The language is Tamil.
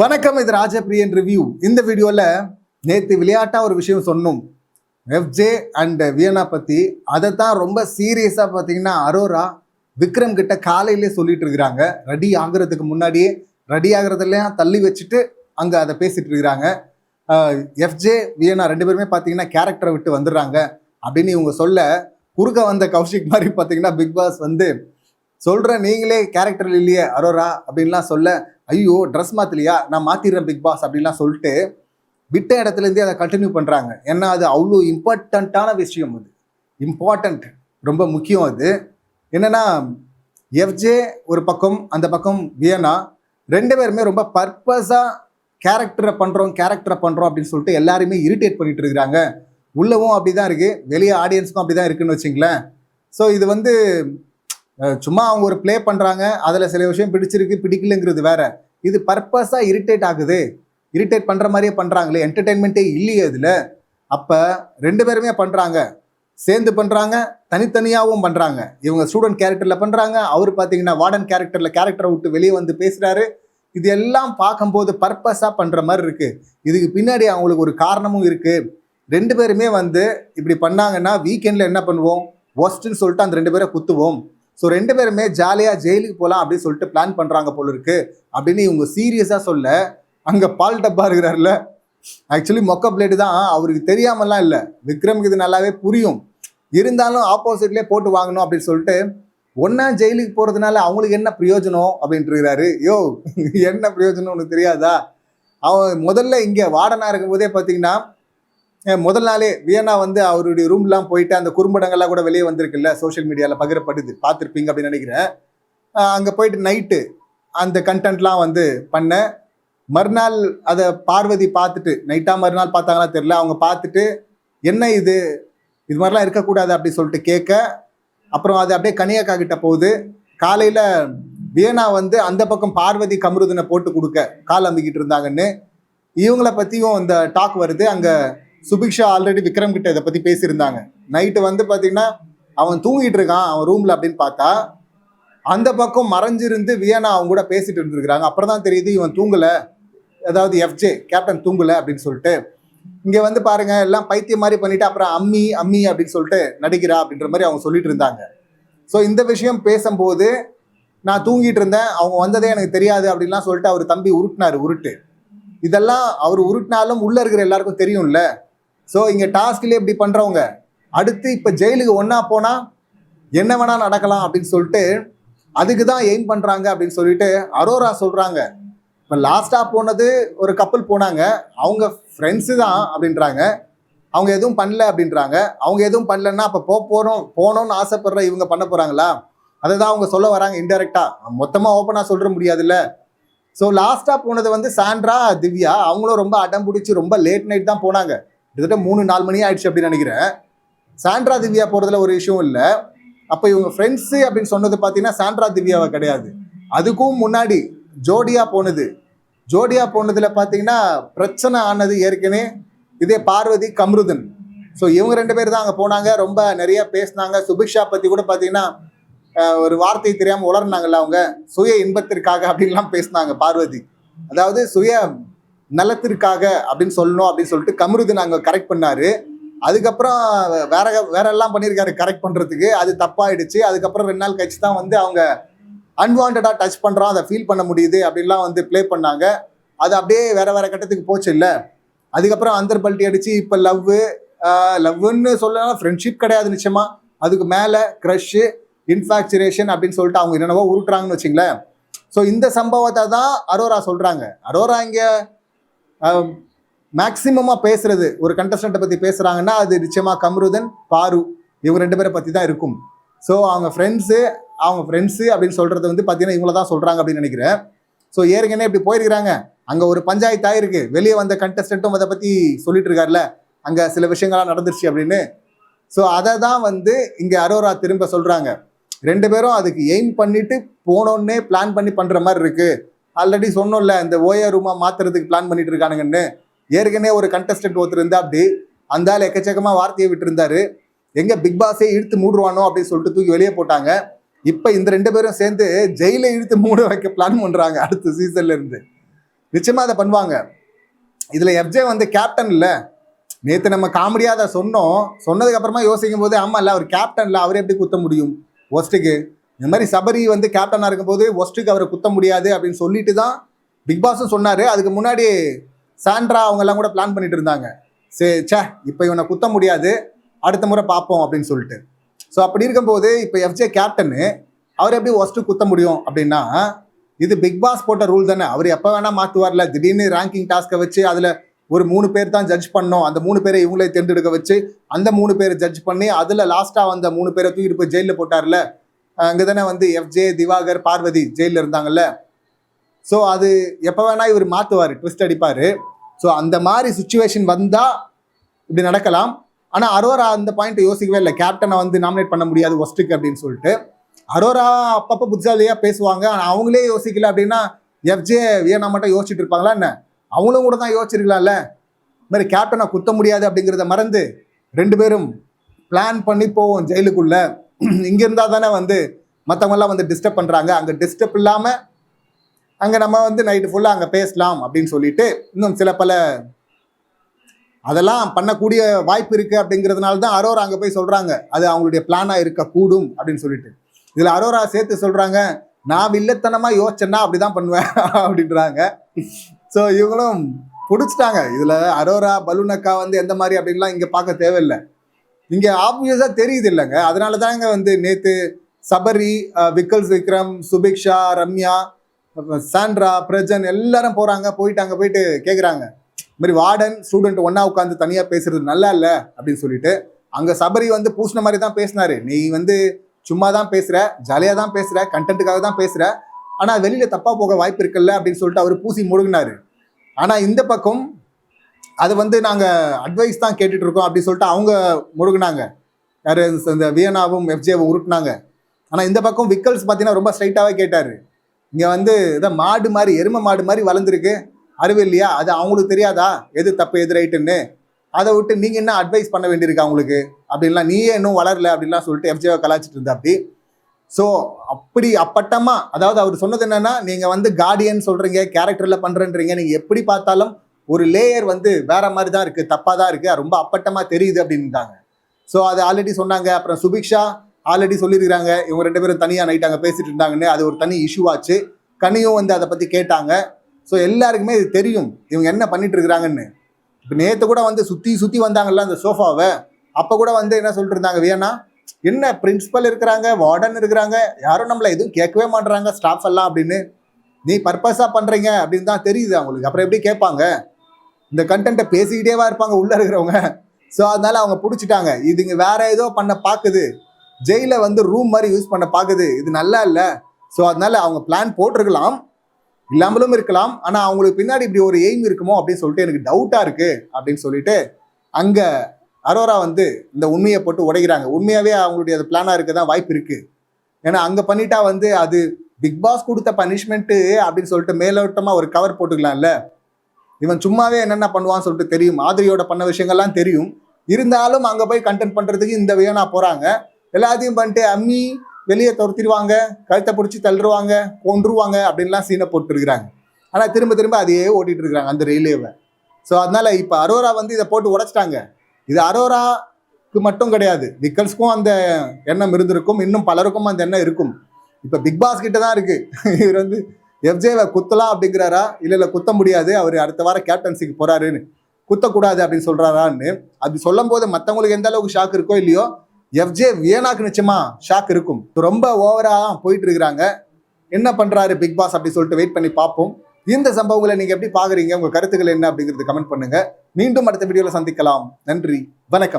வணக்கம், இது ராஜபிரியன் ரிவ்யூ. இந்த வீடியோவில் நேற்று விளையாட்டாக ஒரு விஷயம் சொன்னோம், எஃப்ஜே அண்ட் வியனா பற்றி. அதை தான் ரொம்ப சீரியஸாக பார்த்தீங்கன்னா அரோரா விக்ரம் கிட்ட காலையிலே சொல்லிட்டு இருக்கிறாங்க. ரெடி ஆகிறதுக்கு முன்னாடியே ரெடி ஆகிறதெல்லாம் தள்ளி வச்சுட்டு அங்கே அதை பேசிட்டு இருக்கிறாங்க. எஃப்ஜே வியனா ரெண்டு பேருமே பார்த்தீங்கன்னா கேரக்டரை விட்டு வந்துடுறாங்க அப்படின்னு இவங்க சொல்ல, குறுக்க வந்த கௌஷிக் மாதிரி பார்த்தீங்கன்னா பிக் பாஸ் வந்து சொல்கிறேன், நீங்களே கேரக்டர் இல்லையே அரோரா அப்படின்லாம் சொல்ல, ஐயோ ட்ரெஸ் மாற்றலையா, நான் மாற்றிடுறேன் பிக் பாஸ் அப்படின்லாம் சொல்லிட்டு விட்ட இடத்துலேருந்தே அதை கண்டினியூ பண்ணுறாங்க. ஏன்னா அது அவ்வளோ இம்பார்ட்டண்ட்டான விஷயம். அது இம்பார்ட்டண்ட், ரொம்ப முக்கியம். அது என்னென்னா எஃப்ஜே ஒரு பக்கம், அந்த பக்கம் வியனா, ரெண்டு பேருமே ரொம்ப பர்பஸாக கேரக்டரை பண்ணுறோம் அப்படின்னு சொல்லிட்டு எல்லாருமே இரிட்டேட் பண்ணிட்டு இருக்கிறாங்க. உள்ளவும் அப்படி தான் இருக்குது, வெளியே ஆடியன்ஸுக்கும் அப்படி தான் இருக்குன்னு வச்சிங்களேன். ஸோ இது வந்து சும்மா அவங்க ஒரு ப்ளே பண்ணுறாங்க, அதில் சில விஷயம் பிடிச்சிருக்கு பிடிக்கலங்கிறது வேற. இது பர்பஸாக இரிட்டேட் ஆகுது, இரிட்டேட் பண்ணுற மாதிரியே பண்ணுறாங்களே, என்டர்டெயின்மெண்ட்டே இல்லையே இதில். அப்போ ரெண்டு பேருமே பண்ணுறாங்க, சேர்ந்து பண்ணுறாங்க, தனித்தனியாகவும் பண்ணுறாங்க. இவங்க ஸ்டூடெண்ட் கேரக்டரில் பண்ணுறாங்க, அவர் பார்த்தீங்கன்னா வார்டன் கேரக்டரை விட்டு வெளியே வந்து பேசுகிறாரு. இது எல்லாம் பார்க்கும்போது பர்பஸாக பண்ணுற மாதிரி இருக்குது. இதுக்கு பின்னாடி அவங்களுக்கு ஒரு காரணமும் இருக்குது. ரெண்டு பேருமே வந்து இப்படி பண்ணாங்கன்னா வீக்கெண்டில் என்ன பண்ணுவோம், ஒஸ்ட்டுன்னு சொல்லிட்டு அந்த ரெண்டு பேரை குத்துவோம். ஸோ ரெண்டு பேருமே ஜாலியாக ஜெயிலுக்கு போகலாம் அப்படின்னு சொல்லிட்டு பிளான் பண்ணுறாங்க போல இருக்கு அப்படின்னு இவங்க சீரியஸாக சொல்ல, அங்கே பால் டப்பா இருக்கிறார்ல, ஆக்சுவலி மொக்க பிளேடு தான், அவருக்கு தெரியாமலாம் இல்லை, விக்ரமுக்கு இது நல்லாவே புரியும். இருந்தாலும் ஆப்போசிட்லேயே போட்டு வாங்கணும் அப்படின்னு சொல்லிட்டு, ஒன்றா ஜெயிலுக்கு போகிறதுனால அவங்களுக்கு என்ன பிரயோஜனம் அப்படின்ட்டு இருக்கிறாரு. யோ என்ன பிரயோஜனம் உனக்கு தெரியாதா? அவன் முதல்ல இங்கே வார்டனாக இருக்கும்போதே பார்த்தீங்கன்னா, முதல் நாளே வியனா வந்து அவருடைய ரூம்லாம் போயிட்டு அந்த குறும்படங்கள்லாம் கூட வெளியே வந்திருக்குல்ல, சோஷியல் மீடியாவில் பகிரப்படுது, பார்த்துருப்பீங்க அப்படின்னு நினைக்கிறேன். அங்கே போயிட்டு நைட்டு அந்த கண்டென்ட்லாம் வந்து பண்ண, மறுநாள் அதை பார்வதி பார்த்துட்டு, நைட்டாக மறுநாள் பார்த்தாங்களா தெரியல, அவங்க பார்த்துட்டு என்ன இது மாதிரிலாம் இருக்கக்கூடாது அப்படி சொல்லிட்டு கேட்க, அப்புறம் அது அப்படியே கனியாக்கா கிட்ட போகுது. காலையில் வியனா வந்து அந்த பக்கம் பார்வதி கமருதனை போட்டு கொடுக்க கால் அம்பிக்கிட்டு இருந்தாங்கன்னு இவங்கள பற்றியும் இந்த டாக் வருது. அங்கே சுபிக்ஷா ஆல்ரெடி விக்ரம் கிட்ட இதை பற்றி பேசியிருந்தாங்க. நைட்டு வந்து பார்த்தீங்கன்னா அவன் தூங்கிட்டு இருக்கான் அவன் ரூமில் அப்படின்னு பார்த்தா, அந்த பக்கம் மறைஞ்சிருந்து வியனா அவங்க கூட பேசிட்டு இருந்துருக்குறாங்க. அப்புறம் தான் தெரியுது இவன் தூங்கலை, அதாவது எஃப்ஜே கேப்டன் தூங்கலை அப்படின்னு சொல்லிட்டு. இங்கே வந்து பாருங்க, எல்லாம் பைத்தியம் மாதிரி பண்ணிட்டு அப்புறம் அம்மி அம்மி அப்படின்னு சொல்லிட்டு நடிக்கிறா அப்படின்ற மாதிரி அவங்க சொல்லிட்டு இருந்தாங்க. ஸோ இந்த விஷயம் பேசும்போது, நான் தூங்கிட்டு இருந்தேன், அவங்க வந்ததே எனக்கு தெரியாது அப்படின்லாம் சொல்லிட்டு அவர் தம்பி உருட்டு. இதெல்லாம் அவர் உருட்டினாலும் உள்ளே இருக்கிற எல்லாருக்கும் தெரியும்ல. ஸோ இங்கே டாஸ்க்லேயே இப்படி பண்ணுறவங்க அடுத்து இப்போ ஜெயிலுக்கு ஒன்றா போனால் என்ன வேணால் நடக்கலாம் அப்படின்னு சொல்லிட்டு அதுக்கு தான் எய்ம் பண்ணுறாங்க அப்படின்னு சொல்லிட்டு அரோரா சொல்கிறாங்க. இப்போ லாஸ்ட்டாக போனது ஒரு கப்பல் போனாங்க, அவங்க ஃப்ரெண்ட்ஸு தான் அப்படின்றாங்க, அவங்க எதுவும் பண்ணல அப்படின்றாங்க. அவங்க எதுவும் பண்ணலன்னா அப்போ போகணும்னு ஆசைப்படுற இவங்க பண்ண போகிறாங்களா? அதை தான் அவங்க சொல்ல வராங்க இன்டெரக்டாக, மொத்தமாக ஓப்பனாக சொல்கிற முடியாதுல்ல. ஸோ லாஸ்ட்டாக போனது வந்து சாண்ட்ரா திவ்யா, அவங்களும் ரொம்ப அடம் பிடிச்சி ரொம்ப லேட் நைட் தான் போனாங்க, கிட்டத்தட்ட 3-4 மணி ஆயிடுச்சு அப்படின்னு நினைக்கிறேன். சாண்ட்ரா திவ்யா போகிறதுல ஒரு விஷயம் இல்லை. அப்போ இவங்க ஃப்ரெண்ட்ஸு அப்படின்னு சொன்னது பார்த்தீங்கன்னா சாண்ட்ரா திவ்யாவை கிடையாது, அதுக்கும் முன்னாடி ஜோடியா போனதில் பார்த்தீங்கன்னா பிரச்சனை ஆனது ஏற்கனவே இதே பார்வதி கம்ருதன். ஸோ இவங்க ரெண்டு பேர் தான் அங்கே போனாங்க, ரொம்ப நிறைய பேசினாங்க. சுபிக்ஷா பற்றி கூட பார்த்தீங்கன்னா ஒரு வார்த்தை தெரியாமல் உளர்னாங்கல்ல, அவங்க சுய இன்பத்திற்காக அப்படின்லாம் பேசினாங்க பார்வதி, அதாவது சுய நலத்திற்காக அப்படின்னு சொல்லணும் அப்படின்னு சொல்லிட்டு கமருதன் அங்கே கரெக்ட் பண்ணாரு. அதுக்கப்புறம் வேற எல்லாம் பண்ணியிருக்காரு கரெக்ட் பண்ணுறதுக்கு, அது தப்பாயிடுச்சு. அதுக்கப்புறம் 2 நாள் கழிச்சு தான் வந்து அவங்க அன்வான்டாக டச் பண்ணுறோம், அதை ஃபீல் பண்ண முடியுது அப்படின்லாம் வந்து ப்ளே பண்ணாங்க. அது அப்படியே வேற கட்டத்துக்கு போச்சு இல்லை. அதுக்கப்புறம் அந்தர் பல்ட்டி அடிச்சு இப்போ லவ்னு சொல்லலாம், ஃப்ரெண்ட்ஷிப் கிடையாது நிச்சயமா, அதுக்கு மேலே க்ரஷ்ஷு, இன்ஃபாக்சுரேஷன் அப்படின்னு சொல்லிட்டு அவங்க என்னென்னவோ உருட்டுறாங்கன்னு வச்சுங்களேன். ஸோ இந்த சம்பவத்தை தான் அரோரா சொல்கிறாங்க. அரோரா இங்கே மேக்சிமமாக பேசுறது, ஒரு கண்டஸ்டண்ட்டை பற்றி பேசுகிறாங்கன்னா அது நிச்சயமாக கம்ருதன் பாரு இவங்க ரெண்டு பேரை பற்றி தான் இருக்கும். ஸோ அவங்க ஃப்ரெண்ட்ஸு அப்படின்னு சொல்கிறது வந்து பார்த்தீங்கன்னா இவங்கள தான் சொல்கிறாங்க அப்படின்னு நினைக்கிறேன். ஸோ ஏற்கனவே இப்படி போயிருக்கிறாங்க, அங்கே ஒரு பஞ்சாயத்து ஆயிருக்கு, வெளியே வந்த கண்டஸ்டண்ட்டும் அதை பற்றி சொல்லிட்டு இருக்காருல, அங்கே சில விஷயங்கள்லாம் நடந்துருச்சு அப்படின்னு. ஸோ அதை தான் வந்து இங்கே அரோரா திரும்ப சொல்கிறாங்க. ரெண்டு பேரும் அதுக்கு எய்ம் பண்ணிட்டு போனோன்னே பிளான் பண்ணி பண்ணுற மாதிரி இருக்குது. ஆல்ரெடி சொன்னோம்ல, இந்த ஓஏ ரூமாக மாற்றுறதுக்கு பிளான் பண்ணிட்டு இருக்கானுங்கன்னு. ஏற்கனவே ஒரு கண்டஸ்டன்ட் ஒருத்தர் இருந்தால் அப்படி அந்த ஆள் எக்கச்சக்கமாக வார்த்தையை விட்டுருந்தாரு, எங்கே பிக் பாஸே இழுத்து மூடுவானோ அப்படின்னு சொல்லிட்டு தூக்கி வெளியே போட்டாங்க. இப்போ இந்த ரெண்டு பேரும் சேர்ந்து ஜெயிலை இழுத்து மூட வைக்க பிளான் பண்ணுறாங்க அடுத்த சீசன்ல இருந்து. நிச்சயமா அதை பண்ணுவாங்க. இதுல எஃப்ஜே வந்து கேப்டன் இல்ல. நேத்து நம்ம காமெடியா அதை சொன்னதுக்கு அப்புறமா யோசிக்கும் போது ஆமா இல்ல அவர் கேப்டன் இல்ல, அவர் எப்படி குத்த முடியும் ஒஸ்ட்டுக்கு? இந்த மாதிரி சபரி வந்து கேப்டனா இருக்கும்போது ஒஸ்ட்டுக்கு அவரை குத்த முடியாது அப்படின்னு சொல்லிட்டு தான் பிக் பாஸும் சொன்னாரு. அதுக்கு முன்னாடி சாண்ட்ரா அவங்க எல்லாம் கூட பிளான் பண்ணிட்டு இருந்தாங்க. சரி சே இப்போ இவனை குத்த முடியாது, அடுத்த முறை பார்ப்போம் அப்படின்னு சொல்லிட்டு. ஸோ அப்படி இருக்கும்போது இப்போ எஃப்ஜே கேப்டனு அவர் எப்படி ஒஸ்ட்டு குத்த முடியும் அப்படின்னா, இது பிக் பாஸ் போட்ட ரூல் தானே. அவர் எப்போ வேணா மாற்றுவார்ல. திடீர்னு ரேங்கிங் டாஸ்க்கை வச்சு அதில் ஒரு 3 பேர் தான் ஜட்ஜ் பண்ணோம், அந்த 3 பேரை இவங்களே தேர்ந்தெடுக்க வச்சு அந்த 3 பேரை ஜட்ஜ் பண்ணி அதில் லாஸ்ட்டாக வந்த 3 பேரை தூக்கிட்டு போய் ஜெயிலில் போட்டார்ல. அங்கே தானே வந்து எஃப்ஜே, திவாகர், பார்வதி ஜெயிலில் இருந்தாங்கல்ல. ஸோ அது எப்போ வேணா இவர் மாற்றுவார், ட்விஸ்ட் அடிப்பார். ஸோ அந்த மாதிரி சுச்சுவேஷன் வந்தால் இப்படி நடக்கலாம். ஆனால் அரோரா அந்த பாயிண்ட் யோசிக்கவே இல்லை. கேப்டனை வந்து நாமினேட் பண்ண முடியாது ஒஸ்ட்டுக்கு அப்படின்னு சொல்லிட்டு. அரோரா அப்பப்போ புத்திசாலியாக பேசுவாங்க. ஆனால் அவங்களே யோசிக்கல அப்படின்னா எஃப்ஜே வியனா மட்டும் யோசிச்சுட்டு இருப்பாங்களா என்ன? அவங்களும் கூட தான் யோசிச்சிருக்கலாம்ல. இந்த மாதிரி கேப்டனை குத்த முடியாது அப்படிங்கிறத மறந்து 2 பேரும் பிளான் பண்ணி போவோம் ஜெயிலுக்குள்ள. இங்கே இருந்தால் தானே வந்து மற்றவங்கெல்லாம் வந்து டிஸ்டர்ப் பண்ணுறாங்க, அங்கே டிஸ்டர்ப் இல்லாமல் அங்கே நம்ம வந்து நைட்டு ஃபுல்லாக அங்கே பேசலாம் அப்படின்னு சொல்லிட்டு இன்னும் சில பல அதெல்லாம் பண்ணக்கூடிய வாய்ப்பு இருக்குது. அப்படிங்கிறதுனால தான் அரோரா அங்கே போய் சொல்கிறாங்க அது அவங்களுடைய பிளானாக இருக்கக்கூடும் அப்படின்னு சொல்லிட்டு. இதில் அரோரா சேர்த்து சொல்கிறாங்க, நான் வில்லத்தனமாக யோசிச்சேன்னா அப்படி தான் பண்ணுவேன் அப்படின்றாங்க. ஸோ இவங்களும் பிடிச்சிட்டாங்க. இதில் அரோரா பலூனக்கா வந்து எந்த மாதிரி அப்படின்லாம் இங்கே பார்க்க தேவையில்லை. இங்கே ஆப்வியஸாக தெரியுது இல்லைங்க. அதனால தாங்க வந்து நேற்று சபரி, விக்கல்ஸ், விக்ரம், சுபிக்ஷா, ரம்யா, சாண்ட்ரா, பிரஜன் எல்லாரும் போகிறாங்க. போயிட்டு கேட்குறாங்க, இந்த மாதிரி வார்டன் ஸ்டூடெண்ட் ஒன்றா உட்காந்து தனியாக பேசுறது நல்லா இல்லை அப்படின்னு சொல்லிட்டு. அங்கே சபரி வந்து பூசின மாதிரி தான் பேசினாரு. நீ வந்து சும்மா தான் பேசுகிற, ஜாலியாக தான் பேசுகிற, கண்டென்ட்டுக்காக தான் பேசுகிற, ஆனால் வெளியில் தப்பாக போக வாய்ப்பு இருக்குல்ல அப்படின்னு சொல்லிட்டு அவர் பூசி முழுகினாரு. ஆனால் இந்த பக்கம் அது வந்து நாங்கள் அட்வைஸ் தான் கேட்டுட்டு இருக்கோம் அப்படின்னு சொல்லிட்டு அவங்க முழுகினாங்க. யார் இந்த வியனாவும் எஃப்ஜேவும் உருட்டினாங்க. ஆனால் இந்த பக்கம் விக்கல்ஸ் பார்த்தீங்கன்னா ரொம்ப ஸ்ட்ரைட்டாகவே கேட்டார். இங்கே வந்து இதை மாடு மாதிரி, எருமை மாடு மாதிரி வளர்ந்துருக்கு, அறிவு இல்லையா? அது அவங்களுக்கு தெரியாதா எது தப்பு எது ரைட்டுன்னு? அதை விட்டு நீங்கள் என்ன அட்வைஸ் பண்ண வேண்டியிருக்கு அவங்களுக்கு அப்படின்லாம், நீயே இன்னும் வளரல அப்படின்லாம் சொல்லிட்டு எஃப்ஜேவை கலாச்சிட்டு இருந்தா அப்படி. ஸோ அப்படி அப்பட்டமாக, அதாவது அவர் சொன்னது என்னன்னா, நீங்கள் வந்து கார்டியன் சொல்கிறீங்க, கேரக்டரில் பண்ணுறன்றீங்க, நீங்கள் எப்படி பார்த்தாலும் ஒரு லேயர் வந்து வேற மாதிரி தான் இருக்குது, தப்பாக தான் இருக்குது, ரொம்ப அப்பட்டமாக தெரியுது அப்படின்ட்டாங்க. ஸோ அது ஆல்ரெடி சொன்னாங்க. அப்புறம் சுபிக்ஷா ஆல்ரெடி சொல்லியிருக்கிறாங்க இவங்க 2 பேரும் தனியாக நைட் அங்கே பேசிட்டு இருந்தாங்கன்னு. அது ஒரு தனி இஷ்யூ ஆச்சு. கனியும் வந்து அதை பற்றி கேட்டாங்க. ஸோ எல்லாருக்குமே இது தெரியும் இவங்க என்ன பண்ணிட்டு இருக்கிறாங்கன்னு. இப்போ நேற்று கூட வந்து சுற்றி வந்தாங்கல்ல அந்த சோஃபாவை, அப்போ கூட வந்து என்ன சொல்லிட்டு இருந்தாங்க, வேணா என்ன பிரின்சிபல் இருக்கிறாங்க, வார்டன் இருக்கிறாங்க, யாரும் நம்மளை எதுவும் கேட்கவே மாட்டுறாங்க ஸ்டாஃப் எல்லாம் அப்படின்னு. நீ பர்பஸாக பண்ணுறீங்க அப்படின்னு தான் தெரியுது அவங்களுக்கு. அப்புறம் எப்படி கேட்பாங்க? இந்த கண்டென்ட்டை பேசிக்கிட்டேவா இருப்பாங்க உள்ளே இருக்கிறவங்க. ஸோ அதனால அவங்க பிடிச்சிட்டாங்க. இதுங்க வேற ஏதோ பண்ண பார்க்குது, ஜெயிலை வந்து ரூம் மாதிரி யூஸ் பண்ண பார்க்குது, இது நல்லா இல்லை. ஸோ அதனால அவங்க பிளான் போட்டிருக்கலாம், இல்லாமலும் இருக்கலாம். ஆனால் அவங்களுக்கு பின்னாடி இப்படி ஒரு எய்ம் இருக்குமோ அப்படின்னு சொல்லிட்டு எனக்கு டவுட்டாக இருக்குது அப்படின்னு சொல்லிட்டு அங்கே அரோரா வந்து இந்த உண்மையை போட்டு உடைக்கிறாங்க. உண்மையாகவே அவங்களுடைய அது பிளானாக இருக்க தான் வாய்ப்பு இருக்குது. ஏன்னா அங்கே பண்ணிட்டா வந்து அது பிக் பாஸ் கொடுத்த பனிஷ்மெண்ட்டு அப்படின்னு சொல்லிட்டு மேலோட்டமாக ஒரு கவர் போட்டுக்கலாம்ல. இவன் சும்மாவே என்னென்ன பண்ணுவான்னு சொல்லிட்டு தெரியும், மாதிரியோட பண்ண விஷயங்கள்லாம் தெரியும். இருந்தாலும் அங்கே போய் கண்டென்ட் பண்ணுறதுக்கு இந்த வேணா போகிறாங்க. எல்லாத்தையும் பண்ணிட்டு அம்மி வெளியே துரத்திடுவாங்க, கழுத்தை பிடிச்சி தள்ளுருவாங்க, கொன்றுவாங்க அப்படின்லாம் சீனை போட்டுருக்குறாங்க. ஆனால் திரும்ப அதையே ஓட்டிகிட்டு இருக்கிறாங்க அந்த ரிலேவை. ஸோ அதனால் இப்போ அரோரா வந்து இதை போட்டு உடைச்சிட்டாங்க. இது அரோராக்கு மட்டும் கிடையாது, விக்கல்ஸ்க்கும் அந்த எண்ணம் இருந்திருக்கும், இன்னும் பலருக்கும் அந்த எண்ணம் இருக்கும். இப்போ பிக் பாஸ் கிட்ட தான் இருக்குது. இவர் வந்து எஃப்ஜேவை குத்தலாம் அப்படிங்கிறாரா, இல்லை குத்த முடியாது, அவர் அடுத்த வாரம் கேப்டன்சிக்கு போகிறாருன்னு, குத்தக்கூடாது அப்படின்னு சொல்கிறாரான்னு. அப்படி சொல்லும் போது மற்றவங்களுக்கு எந்த அளவுக்கு ஷாக் இருக்கோ இல்லையோ, எஃப்ஜே வியனாக்கு நிச்சயமா ஷாக் இருக்கும். ரொம்ப ஓவராக போயிட்டு இருக்கிறாங்க. என்ன பண்ணுறாரு பிக் பாஸ் அப்படி சொல்லிட்டு வெயிட் பண்ணி பார்ப்போம். இந்த சம்பவங்களை நீங்கள் எப்படி பார்க்குறீங்க, உங்கள் கருத்துக்கள் என்ன அப்படிங்கிறது கமெண்ட் பண்ணுங்கள். மீண்டும் அடுத்த வீடியோவில் சந்திக்கலாம். நன்றி, வணக்கம்.